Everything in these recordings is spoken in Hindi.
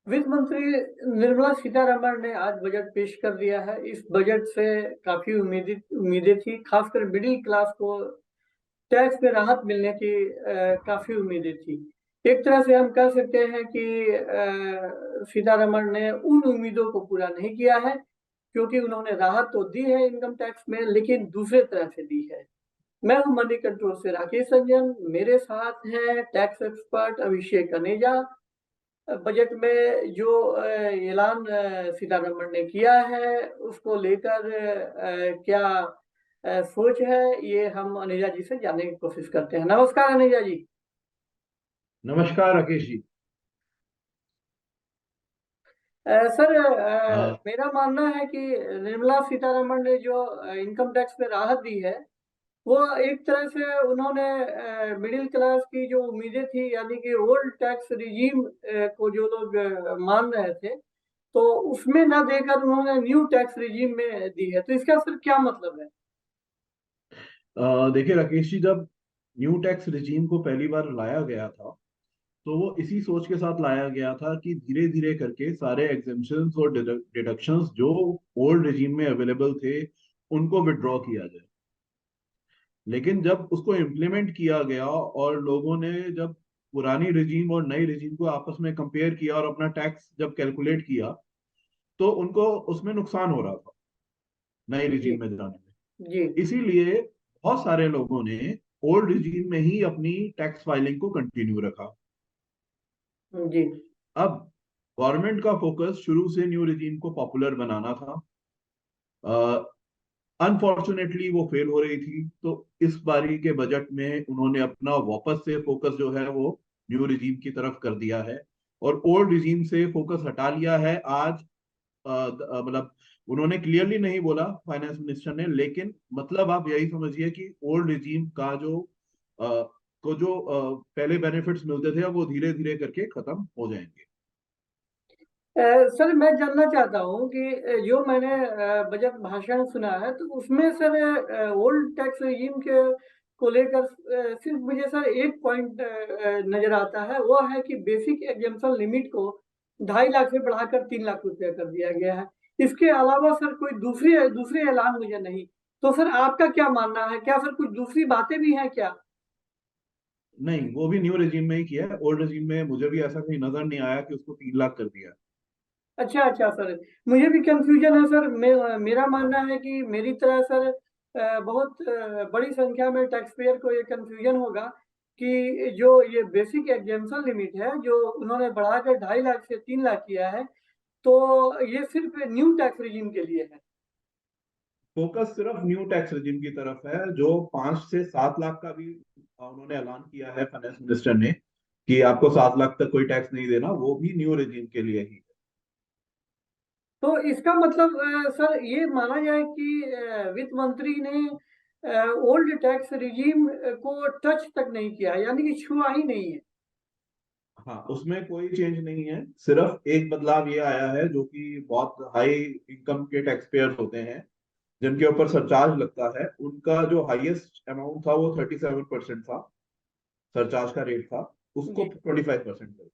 वित्त मंत्री निर्मला सीतारमण ने आज बजट पेश कर दिया है। इस बजट से काफी उम्मीदें थी, खासकर मिडिल क्लास को टैक्स में राहत मिलने की काफी उम्मीदें थी। एक तरह से हम कह सकते हैं कि सीतारमण ने उन उम्मीदों को पूरा नहीं किया है, क्योंकि उन्होंने राहत तो दी है इनकम टैक्स में, लेकिन दूसरे तरह से दी है। मैं हूं मनी कंट्रोल से राकेश रंजन, मेरे साथ हैं टैक्स एक्सपर्ट अभिषेक कनेजा। बजट में जो ऐलान सीतारमण ने किया है उसको लेकर क्या सोच है, ये हम अनिजा जी से जानने की कोशिश करते हैं। नमस्कार अनिजा जी। नमस्कार राकेश जी। सर, अ, मेरा मानना है कि निर्मला सीतारमण ने जो इनकम टैक्स में राहत दी है, वो एक तरह से उन्होंने मिडिल क्लास की जो उम्मीदें थी, यानी कि ओल्ड टैक्स रिजीम को जो लोग मान रहे थे, तो उसमें ना देकर उन्होंने न्यू टैक्स रिजीम में दी है। तो इसका सर क्या मतलब है? देखिए राकेश जी, जब न्यू टैक्स रिजीम को पहली बार लाया गया था तो वो इसी सोच के साथ लाया गया था कि धीरे धीरे करके सारे एग्जेम्पशंस और डिडक्शंस जो ओल्ड रिजीम में अवेलेबल थे उनको विड्रॉ किया जाए। लेकिन जब उसको इम्प्लीमेंट किया गया और लोगों ने जब पुरानी रिजीम और नई रिजीम को आपस में कंपेयर किया और अपना टैक्स जब कैलकुलेट किया तो उनको उसमें नुकसान हो रहा था नई जी। रिजीम में जाने में। जी। इसीलिए बहुत सारे लोगों ने ओल्ड रिजीम में ही अपनी टैक्स फाइलिंग को कंटिन्यू रखा। जी। अब गवर्नमेंट का फोकस शुरू से न्यू रिजीम को पॉपुलर बनाना था। अनफॉर्चुनेटली वो फेल हो रही थी, तो इस बारी के बजट में उन्होंने अपना वापस से फोकस जो है वो न्यू रिजीम की तरफ कर दिया है और ओल्ड रिजीम से फोकस हटा लिया है। आज मतलब उन्होंने क्लियरली नहीं बोला फाइनेंस मिनिस्टर ने, लेकिन मतलब आप यही समझिए कि ओल्ड रिजीम का जो पहले बेनिफिट्स मिलते थे अब वो धीरे धीरे करके खत्म हो जाएंगे। सर, मैं जानना चाहता हूँ कि जो मैंने बजट भाषण सुना है, तो उसमें सर ओल्ड टैक्स रेजिम के को लेकर सिर्फ मुझे सर एक पॉइंट नजर आता है। वो है कि बेसिक एग्जाम्पशन लिमिट को 2.5 लाख से बढ़ाकर 3 लाख रुपया कर दिया गया है। इसके अलावा सर कोई दूसरी दूसरे ऐलान मुझे नहीं। तो सर आपका क्या मानना है? क्या सर कुछ दूसरी बातें भी हैं क्या? नहीं, वो भी न्यू रेजिम में ही किया है। ओल्ड रेजिम में मुझे भी ऐसा कहीं नजर नहीं आया कि उसको 3 लाख कर दिया। अच्छा अच्छा सर, मुझे भी कंफ्यूजन है सर। मेरा मानना है कि मेरी तरह सर बहुत बड़ी संख्या में टैक्स पेयर को ये कंफ्यूजन होगा कि जो ये बेसिक एग्जेम्पशन लिमिट है जो उन्होंने बढ़ाकर 2.5 लाख से 3 लाख किया है, तो ये सिर्फ न्यू टैक्स रिजीम के लिए है। फोकस सिर्फ न्यू टैक्स रेजिम की तरफ है। जो 5 से 7 लाख का भी उन्होंने ऐलान किया है फाइनेंस मिनिस्टर ने कि आपको 7 लाख तक कोई टैक्स नहीं देना, वो भी न्यू रेजिम के लिए ही है। तो इसका मतलब सर ये माना जाए कि वित्त मंत्री ने ओल्ड टैक्स रिजीम को टच तक नहीं किया, यानी कि छुआ ही नहीं है। हाँ, उसमें कोई चेंज नहीं है। सिर्फ एक बदलाव ये आया है जो कि बहुत हाई इनकम के टैक्स पेयर होते हैं जिनके ऊपर सरचार्ज लगता है, उनका जो हाईएस्ट अमाउंट था वो 37% था। सरचार्ज का रेट था, उसको जी। 25% कर।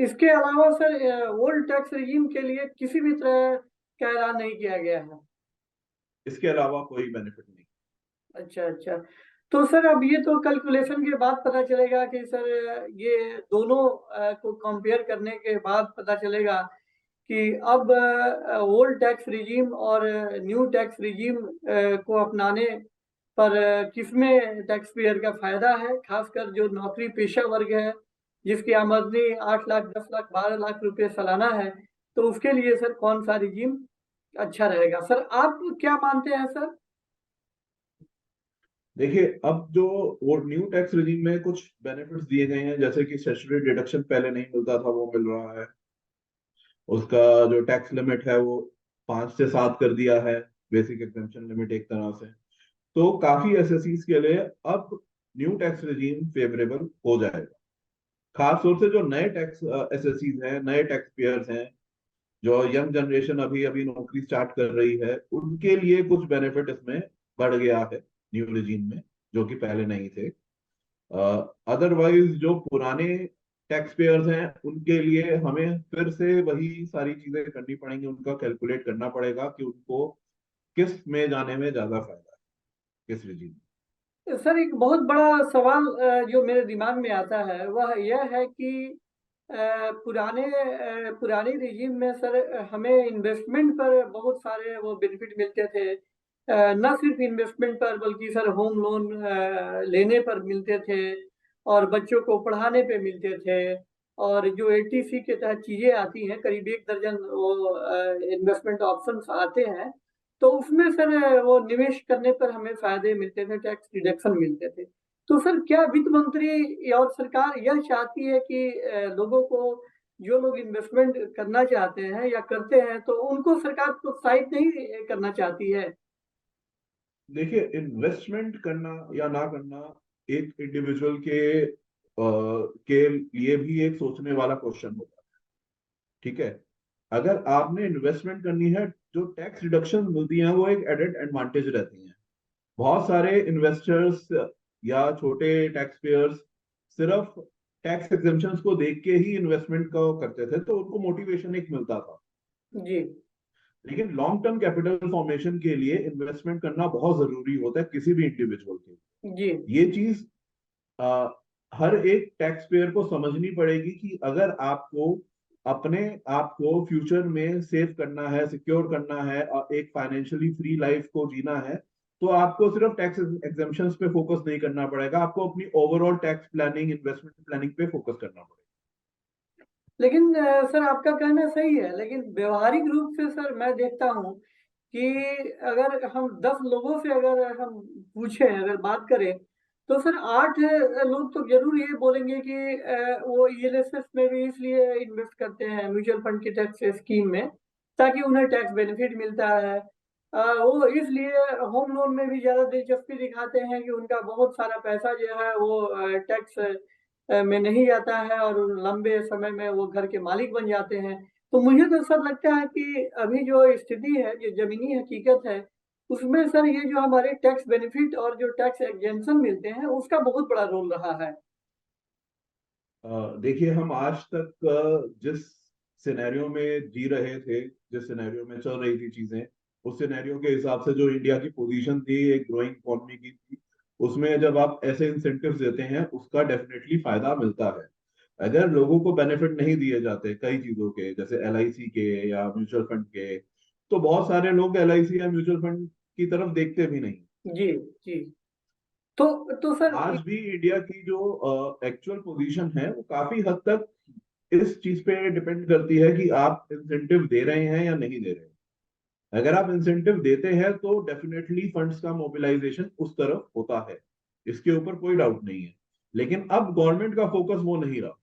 इसके अलावा सर ओल्ड टैक्स रिजीम के लिए किसी भी तरह का ऐलान नहीं किया गया है। इसके अलावा कोई बेनिफिट नहीं। अच्छा अच्छा। तो सर अब ये तो कैलकुलेशन के बाद पता चलेगा कि सर ये दोनों को कंपेयर करने के बाद पता चलेगा कि अब ओल्ड टैक्स रिजीम और न्यू टैक्स रिजीम को अपनाने पर किसमें टैक्स पेयर का फायदा है, खासकर जो नौकरी पेशा वर्ग है, जिसकी आमदनी 8 लाख 10 लाख 12 लाख रुपए सालाना है। तो उसके लिए सर कौन सा रिजीम अच्छा रहेगा? सर आप क्या मानते हैं सर? देखिए, अब जो वो न्यू टैक्स रेजिम में कुछ बेनिफिट्स दिए गए हैं, जैसे कि स्टैट्यूटरी डिडक्शन पहले नहीं मिलता था वो मिल रहा है। उसका जो टैक्स लिमिट है वो 5 से 7 कर दिया है, बेसिक एग्जेम्पशन लिमिट एक तरह से। तो काफी एसएससीज के लिए अब न्यू टैक्स रेजिम फेवरेबल हो जाएगा। खास तौर से जो नए टैक्स एसएससीज हैं, नए टैक्स पेयर्स हैं, जो यंग जनरेशन अभी अभी नौकरी स्टार्ट कर रही है, उनके लिए कुछ बेनिफिट इसमें बढ़ गया है न्यू रिजीम में, जो कि पहले नहीं थे। अदरवाइज जो पुराने टैक्स पेयर्स हैं उनके लिए हमें फिर से वही सारी चीजें करनी पड़ेंगी, उनका कैलकुलेट करना पड़ेगा कि उनको किस में जाने में ज्यादा फायदा है, किस रिजीम। सर एक बहुत बड़ा सवाल जो मेरे दिमाग में आता है वह यह है कि पुराने रिजीम में सर हमें इन्वेस्टमेंट पर बहुत सारे वो बेनिफिट मिलते थे। न सिर्फ इन्वेस्टमेंट पर बल्कि सर होम लोन लेने पर मिलते थे, और बच्चों को पढ़ाने पे मिलते थे, और जो एलटीसी के तहत चीजें आती हैं करीब 1 दर्जन वो इन्वेस्टमेंट ऑप्शंस आते हैं। तो उसमें सर वो निवेश करने पर हमें फायदे मिलते थे, टैक्स डिडक्शन मिलते थे। तो सर क्या वित्त मंत्री और सरकार यह चाहती है कि लोगों को, जो लोग इन्वेस्टमेंट करना चाहते हैं या करते हैं, तो उनको सरकार प्रोत्साहित नहीं करना चाहती है? देखिए, इन्वेस्टमेंट करना या ना करना एक इंडिविजुअल के लिए भी एक सोचने वाला क्वेश्चन होता है। ठीक है, अगर आपने इन्वेस्टमेंट करनी है, जो टैक्स रिडक्शन मिलती है वो एक एडेड एडवांटेज रहती है। बहुत सारे इन्वेस्टर्स या छोटे टैक्स पेयर्स सिर्फ टैक्स एग्जेम्पशंस को देख के ही इन्वेस्टमेंट को करते थे, तो उनको मोटिवेशन एक मिलता था। जी लेकिन लॉन्ग टर्म कैपिटल फॉर्मेशन के लिए इन्वेस्टमेंट करना बहुत जरूरी होता है किसी भी इंडिविजुअल के जी लिए। ये चीज आ, हर एक टैक्स पेयर को समझनी पड़ेगी कि अगर आपको अपने आप को फ्यूचर में सेव करना है, सिक्योर करना है और एक फाइनेंशियली फ्री लाइफ को जीना है, तो आपको सिर्फ टैक्स एग्जेम्पशंस पे फोकस नहीं करना पड़ेगा, आपको अपनी overall tax planning, investment planning पे फोकस करना पड़ेगा। लेकिन सर आपका कहना सही है, लेकिन व्यवहारिक रूप से सर मैं देखता हूँ कि अगर हम 10 लोगों से अगर हम पूछें, अगर बात करें, तो सर 8 लोग तो जरूर ये बोलेंगे कि वो ईएलएसएस में भी इसलिए इन्वेस्ट करते हैं, म्यूचुअल फंड की टैक्स स्कीम में, ताकि उन्हें टैक्स बेनिफिट मिलता है। वो इसलिए होम लोन में भी ज्यादा दिलचस्पी दिखाते हैं कि उनका बहुत सारा पैसा जो है वो टैक्स में नहीं जाता है, और लंबे समय में वो घर के मालिक बन जाते हैं। तो मुझे तो सर लगता है कि अभी जो स्थिति है, जो जमीनी हकीकत है, उसमें सर ये जो हमारे टैक्स बेनिफिट और जो टैक्स एग्जेंशन मिलते हैं उसका बहुत बड़ा रोल रहा है। देखिए, हम आज तक जिस सिनेरियो में जी रहे थे, जिस सिनेरियो में चल रही थी चीजें, उस सिनेरियो के हिसाब से जो इंडिया की पोजीशन थी एक ग्रोइंग इकोनॉमी की थी, उसमें जब आप ऐसे इंसेंटिव्स देते हैं उसका डेफिनेटली फायदा मिलता है। अगर लोगों को बेनिफिट नहीं दिए जाते कई चीजों के, जैसे एलआईसी के या म्यूचुअल फंड के, तो बहुत सारे लोग एलआईसी या म्यूचुअल फंड की तरफ देखते भी नहीं। जी जी। तो सर आज भी इंडिया की जो एक्चुअल पोजीशन है वो काफी हद तक इस चीज पे डिपेंड करती है कि आप इंसेंटिव दे रहे हैं या नहीं दे रहे हैं। अगर आप इंसेंटिव देते हैं तो डेफिनेटली फंड्स का मोबिलाइजेशन उस तरफ होता है, इसके ऊपर कोई डाउट नहीं है। लेकिन अब गवर्नमेंट का फोकस वो नहीं रहा।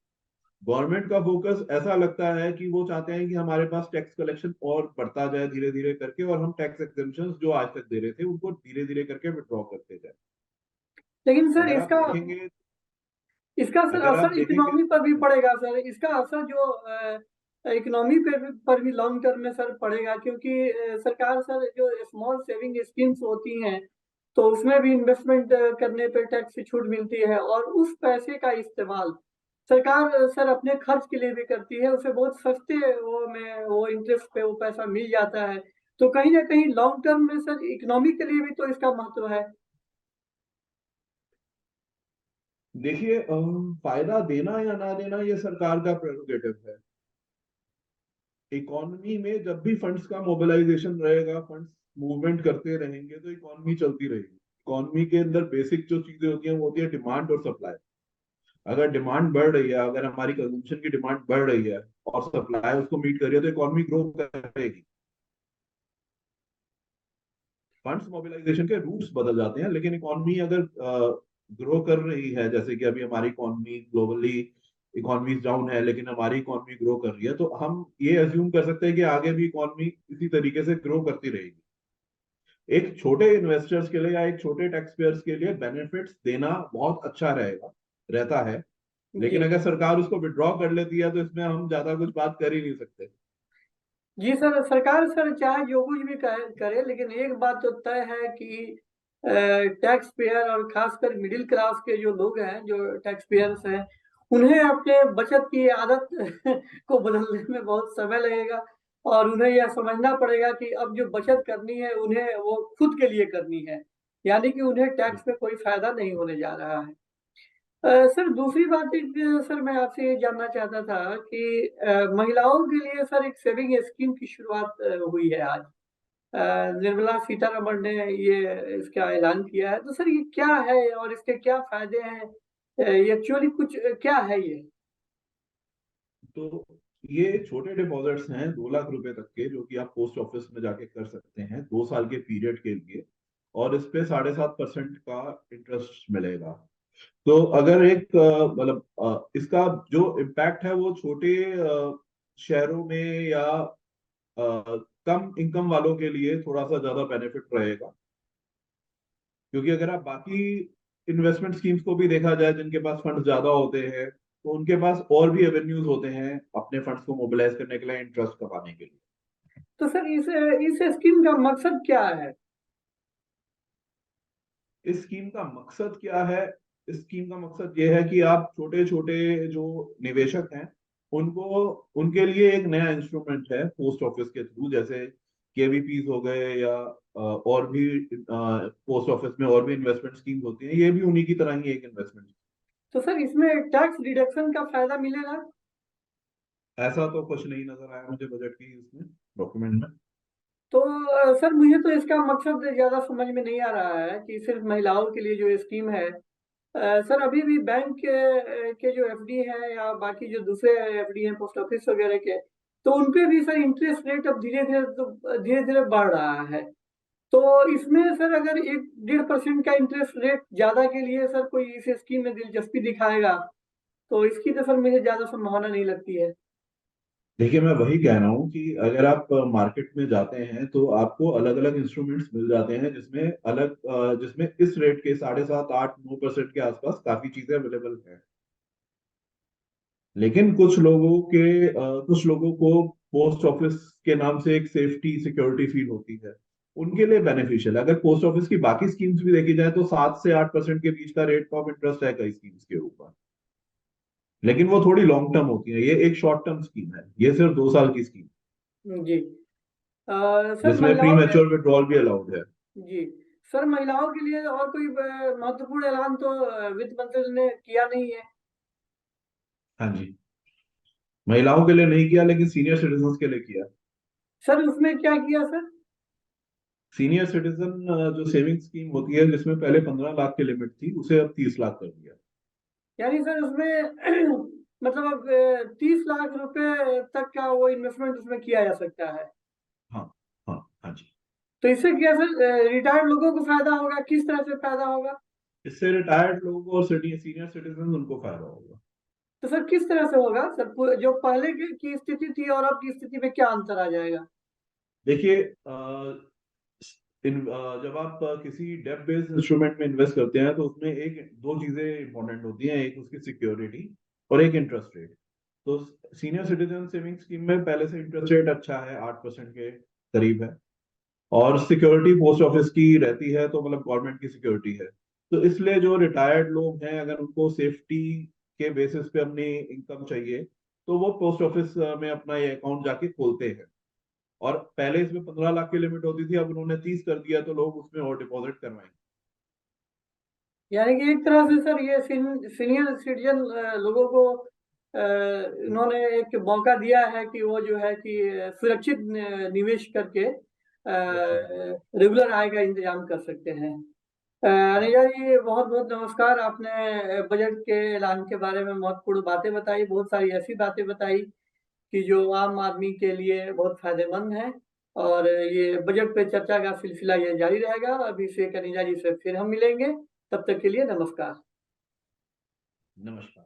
गवर्नमेंट का फोकस ऐसा लगता है कि वो चाहते हैं कि हमारे पास टैक्स कलेक्शन और बढ़ता जाए धीरे धीरे करके, और हम टैक्स एग्जेम्पशंस जो आज तक दे रहे थे उनको धीरे धीरे करके विड्रॉ करते जाए। लेकिन सर अगर आप इसका देखेंगे इसका सर अगर आप असर देखेंगे इकोनॉमी पर भी पड़ेगा सर। इसका असर जो इकोनॉमी पर भी लॉन्ग टर्म में सर पड़ेगा, क्योंकि सरकार सर जो स्मॉल सेविंग स्कीम्स होती हैं, तो उसमें भी इन्वेस्टमेंट करने पर टैक्स से छूट मिलती है, और उस पैसे का इस्तेमाल सरकार सर अपने खर्च के लिए भी करती है। उसे बहुत सस्ते वो में वो इंटरेस्ट पे वो पैसा मिल जाता है। तो कहीं ना कहीं लॉन्ग टर्म में सर इकोनॉमी के लिए भी तो इसका महत्व है। देखिए, फायदा देना या ना देना ये सरकार का प्रेरोगेटिव है। इकोनॉमी में जब भी फंड्स का मोबिलाइजेशन रहेगा, फंड्स मूवमेंट करते रहेंगे, तो इकोनॉमी चलती रहेगी। इकोनॉमी के अंदर बेसिक जो चीजें होती हैं वो होती है डिमांड और सप्लाई। अगर डिमांड बढ़ रही है, अगर हमारी कंजम्पशन की डिमांड बढ़ रही है और सप्लाई उसको मीट कर रही है, तो इकोनॉमी ग्रो करेगी। फंड्स मोबिलाइजेशन के रूट्स बदल जाते हैं, लेकिन इकोनॉमी अगर ग्रो कर रही है, जैसे कि अभी हमारी इकोनॉमी ग्लोबली इकोनॉमीज डाउन है लेकिन हमारी इकोनॉमी ग्रो कर रही है, तो हम ये अज्यूम कर सकते हैं कि आगे भी इकोनॉमी इसी तरीके से ग्रो करती रहेगी। एक छोटे इन्वेस्टर्स के लिए या एक छोटे टैक्स पेयर्स के लिए बेनिफिट्स देना बहुत अच्छा रहेगा, रहता है। जी लेकिन अगर सरकार उसको विड्रॉ कर लेती है तो इसमें हम ज्यादा कुछ बात कर ही नहीं सकते। जी सर, सरकार सर चाहे जो कुछ भी करे, लेकिन एक बात तो तय है कि टैक्स पेयर और खासकर मिडिल क्लास के जो लोग हैं, जो टैक्स पेयर्स हैं, उन्हें अपने बचत की आदत को बदलने में बहुत समय लगेगा, और उन्हें यह समझना पड़ेगा कि अब जो बचत करनी है उन्हें वो खुद के लिए करनी है, यानी कि उन्हें टैक्स में कोई फायदा नहीं होने जा रहा है। सर दूसरी बात एक, सर मैं आपसे ये जानना चाहता था कि महिलाओं के लिए सर एक सेविंग स्कीम की शुरुआत हुई है आज। निर्मला सीतारमण ने ये इसका ऐलान किया है, तो सर ये क्या है और इसके क्या फायदे हैं? ये एक्चुअली कुछ क्या है ये? तो ये छोटे डिपॉजिट्स हैं 2 लाख रुपए तक के, जो कि आप पोस्ट ऑफिस में जाके कर सकते हैं 2 साल के पीरियड के लिए। और इस पे 7.5% का इंटरेस्ट मिलेगा। तो अगर एक मतलब इसका जो इम्पैक्ट है वो छोटे शहरों में या कम इनकम वालों के लिए थोड़ा सा ज्यादा बेनिफिट रहेगा। क्योंकि अगर आप बाकी इन्वेस्टमेंट स्कीम्स को भी देखा जाए जिनके पास फंड ज्यादा होते हैं, तो उनके पास और भी एवेन्यूज होते हैं अपने फंड्स को मोबिलाइज करने के लिए, इंटरेस्ट कमाने के लिए। तो सर इस स्कीम का मकसद क्या है? इस स्कीम का मकसद क्या है? इस स्कीम का मकसद ये है कि आप छोटे छोटे जो निवेशक हैं उनको, उनके लिए एक नया इंस्ट्रूमेंट है पोस्ट ऑफिस के थ्रू, जैसे केवीपीज हो गए या और भी पोस्ट ऑफिस में और भी इन्वेस्टमेंट स्कीम्स होती हैं, ये भी उन्हीं की तरह ही एक इन्वेस्टमेंट। तो सर इसमें टैक्स डिडक्शन का फायदा मिलेगा? ऐसा तो कुछ नहीं नजर आया मुझे बजट की इसमें, डॉक्यूमेंट में। तो सर मुझे तो इसका मकसद ज्यादा समझ में नहीं आ रहा है कि सिर्फ महिलाओं के लिए जो स्कीम है। सर अभी भी बैंक के जो एफडी है या बाकी जो दूसरे एफडी हैं पोस्ट ऑफिस वगैरह के, तो उनपे भी सर इंटरेस्ट रेट अब धीरे धीरे बढ़ रहा है। तो इसमें सर अगर 1-1.5% का इंटरेस्ट रेट ज्यादा के लिए सर कोई इस स्कीम में दिलचस्पी दिखाएगा, तो इसकी तो सर मुझे ज्यादा संभावना नहीं लगती है। देखिए, मैं वही कह रहा हूँ कि अगर आप मार्केट में जाते हैं तो आपको अलग अलग इंस्ट्रूमेंट्स मिल जाते हैं जिसमें जिसमें इस रेट के 7.5, 8, 9% के आसपास काफी चीजें अवेलेबल हैं। लेकिन कुछ लोगों को पोस्ट ऑफिस के नाम से एक सेफ्टी सिक्योरिटी फील होती है, उनके लिए बेनिफिशियल। अगर पोस्ट ऑफिस की बाकी स्कीम्स भी देखी जाए तो 7 से 8% के बीच का रेट ऑफ इंटरेस्ट है कई स्कीम्स के ऊपर। लेकिन वो थोड़ी लॉन्ग टर्म होती है, ये एक शॉर्ट टर्म स्कीम है, ये सिर्फ 2 साल की स्कीम, जी। सर जिसमें प्री महिलाओं के, मैच्योर विड्रॉल भी अलाउड है। जी सर महिलाओं के लिए और कोई महत्वपूर्ण ऐलान तो वित्त मंत्री ने किया नहीं है? हाँ जी, महिलाओं के लिए नहीं किया लेकिन सीनियर सिटीजन के लिए किया। सर उसमें क्या किया सर? सीनियर सिटीजन जो सेविंग स्कीम होती है जिसमें पहले 15 लाख की लिमिट थी, उसे अब 30 लाख कर दिया। यानी सर उसमें मतलब अब 30 लाख रुपए तक का वो इन्वेस्टमेंट उसमें किया जा सकता है। हाँ, हाँ, हाँ जी। तो इससे क्या सर रिटायर्ड लोगों को फायदा होगा, किस तरह से फायदा होगा? इससे रिटायर्ड लोगों को और सीनियर सिटीजन उनको फायदा होगा। तो सर किस तरह से होगा सर, जो पहले की स्थिति थी और अब की स्थिति में क्या अंतर आ जाएगा? देखिए, जब आप किसी डेट बेस्ड इंस्ट्रूमेंट में इन्वेस्ट करते हैं तो उसमें एक दो चीजें इंपॉर्टेंट होती हैं, एक उसकी सिक्योरिटी और एक इंटरेस्ट रेट। तो सीनियर सिटीजन सेविंग स्कीम में पहले से इंटरेस्ट रेट अच्छा है, 8% के करीब है। और सिक्योरिटी पोस्ट ऑफिस की रहती है, तो मतलब गवर्नमेंट की सिक्योरिटी है। तो इसलिए जो रिटायर्ड लोग हैं अगर उनको सेफ्टी के बेसिस पे अपनी इनकम चाहिए, तो वो पोस्ट ऑफिस में अपना ये अकाउंट जाके खोलते हैं। और पहले इसमें 15 लाख की लिमिट होती थी, अब उन्होंने 30 कर दिया, तो लोग उसमें और डिपॉजिट करवाएंगे। यानी कि एक तरह से सर ये सीनियर सिटीजन लोगों को इन्होंने एक मौका दिया है कि वो जो है कि सुरक्षित निवेश करके सुरक्षित। रेगुलर आय का इंतजाम कर सकते हैं। अनिजा जी बहुत बहुत नमस्कार। आपने बजट के ऐलान के बारे में महत्वपूर्ण बातें बताई, बहुत सारी ऐसी बातें बताई कि जो आम आदमी के लिए बहुत फायदेमंद है। और ये बजट पे चर्चा का सिलसिला ये जारी रहेगा। अभी से कनिजा जी से फिर हम मिलेंगे, तब तक के लिए नमस्कार। नमस्कार।